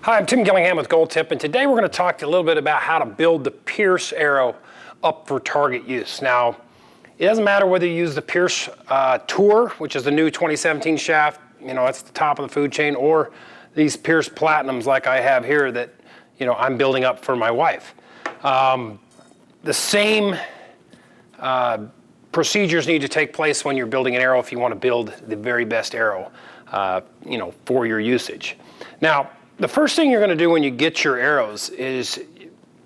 Hi, I'm Tim Gillingham with Gold Tip, and today we're going to talk to you a little bit about how to build the Pierce arrow up for target use. Now, it doesn't matter whether you use the Pierce Tour, which is the new 2017 shaft, that's the top of the food chain, or these Pierce Platinums like I have here that, I'm building up for my wife. The same procedures need to take place when you're building an arrow if you want to build the very best arrow, for your usage. Now, the first thing you're going to do when you get your arrows is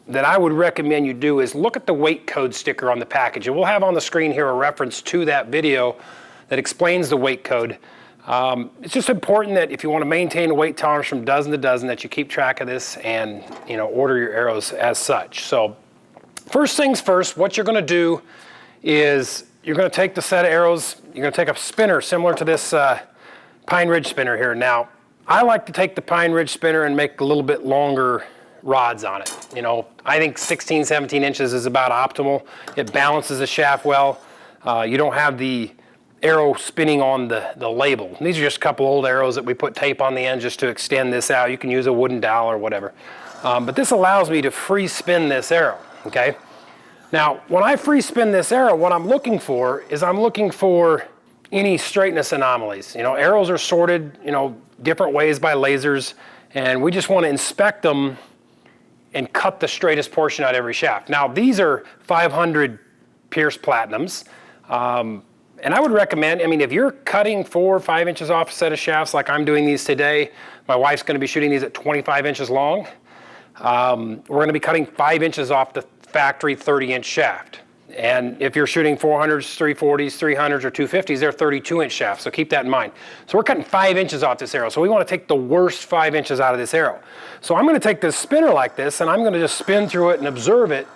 that I would recommend you do is look at the weight code sticker on the package. And we'll have on the screen here a reference to that video that explains the weight code. It's just important that if you want to maintain a weight tolerance from dozen to dozen that you keep track of this and order your arrows as such. So first things first, what you're going to do is you're going to take the set of arrows, you're going to take a spinner similar to this Pine Ridge spinner here. Now, I like to take the Pine Ridge spinner and make a little bit longer rods on it. I think 16, 17 inches is about optimal. It balances the shaft well. You don't have the arrow spinning on the label. These are just a couple old arrows that we put tape on the end just to extend this out. You can use a wooden dowel or whatever. But this allows me to free spin this arrow, okay? Now, when I free spin this arrow, what I'm looking for is any straightness anomalies. Arrows are sorted, different ways by lasers, and we just want to inspect them and cut the straightest portion out of every shaft. Now, these are 500 Pierce Platinums, and I would recommend, if you're cutting 4 or 5 inches off a set of shafts like I'm doing these today, my wife's going to be shooting these at 25 inches long. We're going to be cutting 5 inches off the factory 30-inch shaft. And if you're shooting 400s, 340s, 300s, or 250s, they're 32-inch shafts, so keep that in mind. So we're cutting 5 inches off this arrow, so we want to take the worst 5 inches out of this arrow. So I'm going to take this spinner like this, and I'm going to just spin through it and observe it,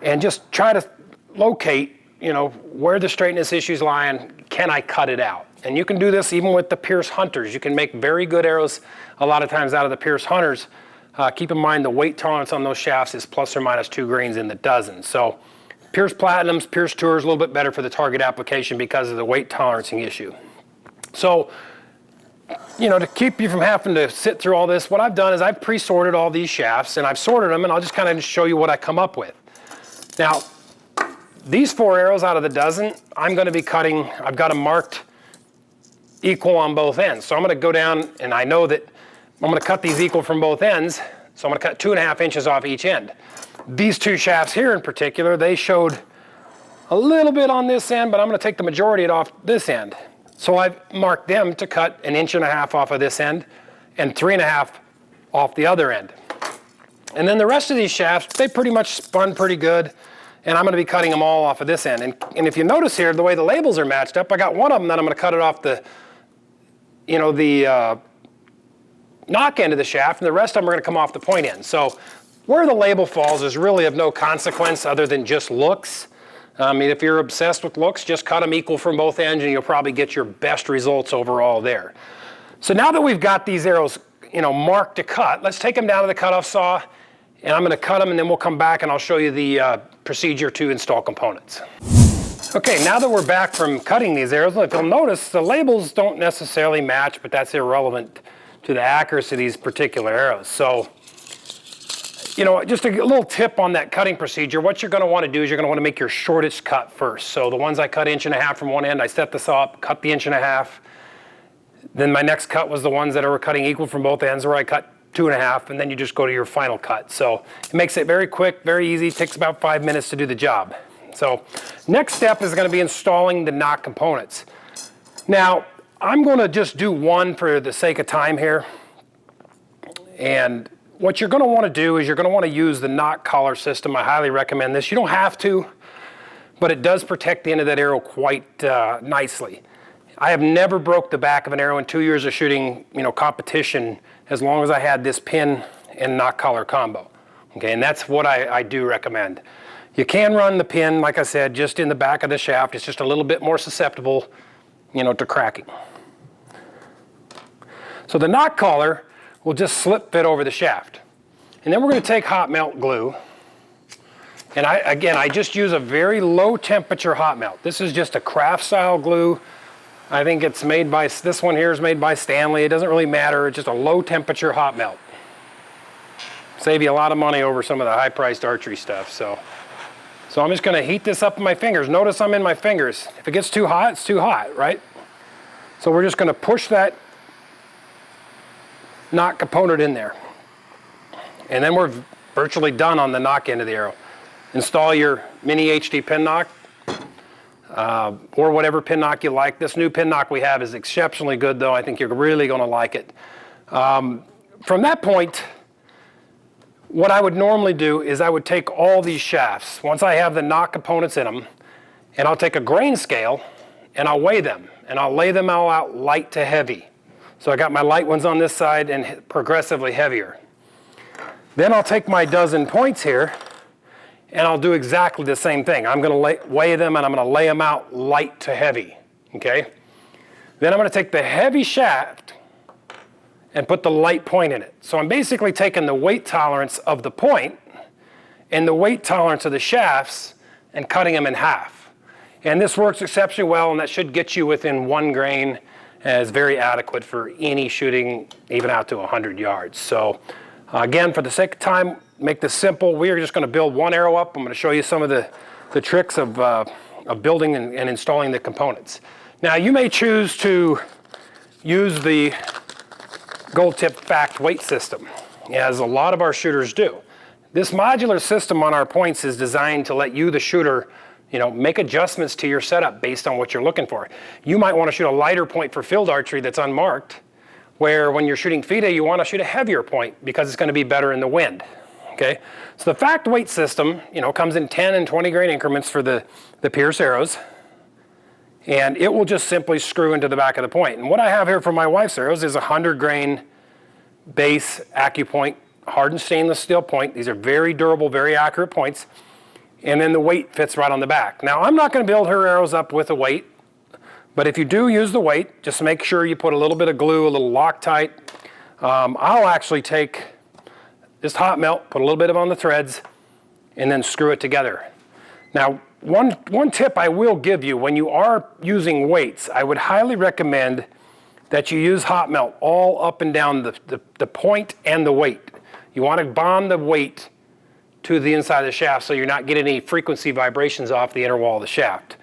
and just try to locate, where the straightness issues lie and can I cut it out. And you can do this even with the Pierce Hunters. You can make very good arrows a lot of times out of the Pierce Hunters. Keep in mind the weight tolerance on those shafts is plus or minus 2 grains in the dozen. So Pierce Platinums, Pierce Tours, a little bit better for the target application because of the weight tolerancing issue. So, to keep you from having to sit through all this, what I've done is I've pre-sorted all these shafts and I've sorted them, and I'll just kind of show you what I come up with. Now, these 4 arrows out of the dozen, I'm going to be cutting, I've got them marked equal on both ends. So I'm going to go down, and I know that I'm going to cut these equal from both ends, so I'm going to cut 2.5 inches off each end. These 2 shafts here in particular, they showed a little bit on this end, but I'm going to take the majority of it off this end. So I've marked them to cut 1.5 inches off of this end and 3.5 off the other end. And then the rest of these shafts, they pretty much spun pretty good, and I'm going to be cutting them all off of this end. And if you notice here, the way the labels are matched up, I got one of them that I'm going to cut it off the nock end of the shaft, and the rest of them are going to come off the point end. So where the label falls is really of no consequence other than just looks. If you're obsessed with looks, just cut them equal from both ends and you'll probably get your best results overall there. So now that we've got these arrows, marked to cut, let's take them down to the cutoff saw, and I'm going to cut them, and then we'll come back and I'll show you the procedure to install components. Okay, now that we're back from cutting these arrows, if you'll notice, the labels don't necessarily match, but that's irrelevant to the accuracy of these particular arrows. So, just a little tip on that cutting procedure. What you're going to want to do is you're going to want to make your shortest cut first. So the ones I cut 1.5 inches from one end, I set this up, cut the 1.5 inches. Then my next cut was the ones that are cutting equal from both ends, where I cut 2.5, and then you just go to your final cut. So it makes it very quick, very easy. It takes about 5 minutes to do the job. So next step is going to be installing the nock components. Now, I'm going to just do one for the sake of time here. And what you're going to want to do is you're going to want to use the nock collar system. I highly recommend this. You don't have to, but it does protect the end of that arrow quite nicely. I have never broke the back of an arrow in 2 years of shooting, competition, as long as I had this pin and nock collar combo. Okay, and that's what I do recommend. You can run the pin, like I said, just in the back of the shaft. It's just a little bit more susceptible, to cracking. So the nock collar will just slip fit over the shaft. And then we're going to take hot melt glue. And I just use a very low temperature hot melt. This is just a craft style glue. I think it's made by, this one here is made by Stanley. It doesn't really matter. It's just a low temperature hot melt. Save you a lot of money over some of the high-priced archery stuff. So I'm just going to heat this up in my fingers. Notice I'm in my fingers. If it gets too hot, it's too hot, right? So we're just going to push that nock component in there. And then we're virtually done on the nock end of the arrow. Install your mini HD pin nock or whatever pin nock you like. This new pin nock we have is exceptionally good though. I think you're really going to like it. From that point, what I would normally do is I would take all these shafts, once I have the nock components in them, and I'll take a grain scale and I'll weigh them, and I'll lay them all out light to heavy. So I got my light ones on this side and progressively heavier. Then I'll take my dozen points here and I'll do exactly the same thing. I'm going to weigh them and I'm going to lay them out light to heavy, okay? Then I'm going to take the heavy shaft and put the light point in it. So I'm basically taking the weight tolerance of the point and the weight tolerance of the shafts and cutting them in half. And this works exceptionally well, and that should get you within 1 grain, and is very adequate for any shooting, even out to 100 yards. So again, for the sake of time, make this simple. We are just going to build one arrow up. I'm going to show you some of the tricks of building and installing the components. Now you may choose to use the gold tip fact weight system, as a lot of our shooters do. This modular system on our points is designed to let you, the shooter, make adjustments to your setup based on what you're looking for. You might want to shoot a lighter point for field archery that's unmarked, where when you're shooting FIDA, you want to shoot a heavier point because it's going to be better in the wind. Okay, so the fact weight system, comes in 10 and 20 grain increments for the Pierce arrows, and it will just simply screw into the back of the point. And what I have here for my wife's arrows is a 100 grain base AccuPoint hardened stainless steel point. These are very durable, very accurate points. And then the weight fits right on the back. Now I'm not going to build her arrows up with a weight, but if you do use the weight, just make sure you put a little bit of glue, a little Loctite. I'll actually take just hot melt, put a little bit of on the threads, and then screw it together. Now, one tip I will give you when you are using weights, I would highly recommend that you use hot melt all up and down the point and the weight. You want to bond the weight to the inside of the shaft so you're not getting any frequency vibrations off the inner wall of the shaft.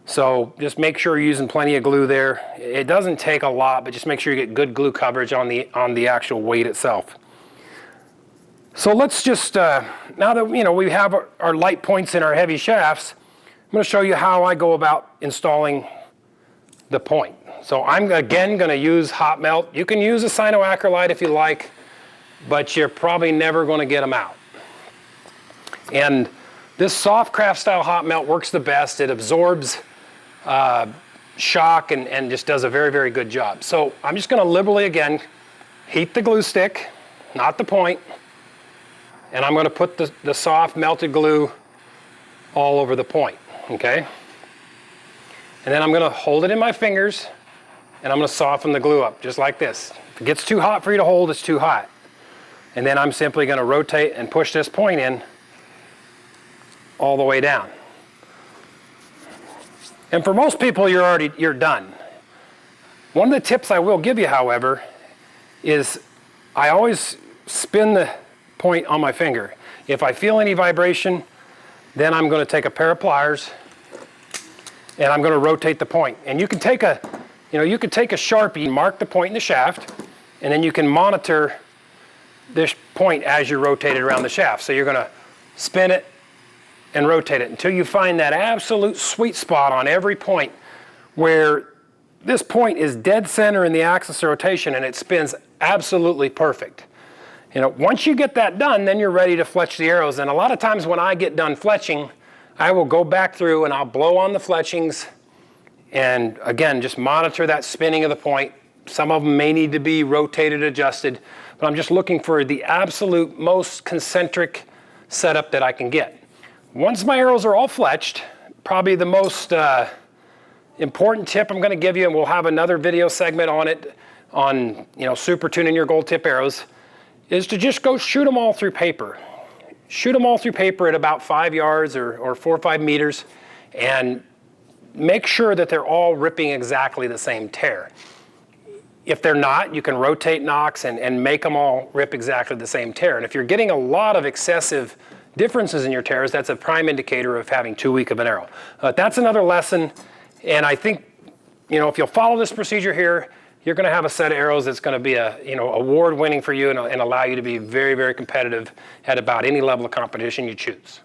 So just make sure you're using plenty of glue there. It doesn't take a lot, but just make sure you get good glue coverage on the actual weight itself. So let's just, now that we have our light points in our heavy shafts, I'm going to show you how I go about installing the point. So I'm again going to use hot melt. You can use a cyanoacrylite if you like, but you're probably never going to get them out. And this soft craft style hot melt works the best. It absorbs shock and just does a very, very good job. So I'm just going to liberally again heat the glue stick, not the point, and I'm going to put the soft melted glue all over the point, okay? And then I'm going to hold it in my fingers and I'm going to soften the glue up just like this. If it gets too hot for you to hold, it's too hot. And then I'm simply going to rotate and push this point in all the way down. And for most people, you're done. One of the tips I will give you, however, is I always spin the point on my finger. If I feel any vibration, then I'm going to take a pair of pliers and I'm going to rotate the point. And you can take a Sharpie, mark the point in the shaft, and then you can monitor this point as you rotate it around the shaft. So you're going to spin it and rotate it until you find that absolute sweet spot on every point where this point is dead center in the axis of rotation and it spins absolutely perfect. Once you get that done, then you're ready to fletch the arrows. And a lot of times when I get done fletching, I will go back through and I'll blow on the fletchings and again, just monitor that spinning of the point. Some of them may need to be rotated, adjusted, but I'm just looking for the absolute most concentric setup that I can get. Once my arrows are all fletched, probably the most important tip I'm going to give you, and we'll have another video segment on it, on super tuning your gold tip arrows, is to just go shoot them all through paper. Shoot them all through paper at about 5 yards or 4 or 5 meters, and make sure that they're all ripping exactly the same tear. If they're not, you can rotate nocks and make them all rip exactly the same tear. And if you're getting a lot of excessive differences in your tears, that's a prime indicator of having too weak of an arrow. That's another lesson, and I think, if you'll follow this procedure here, you're going to have a set of arrows that's going to be award-winning for you and allow you to be very, very competitive at about any level of competition you choose.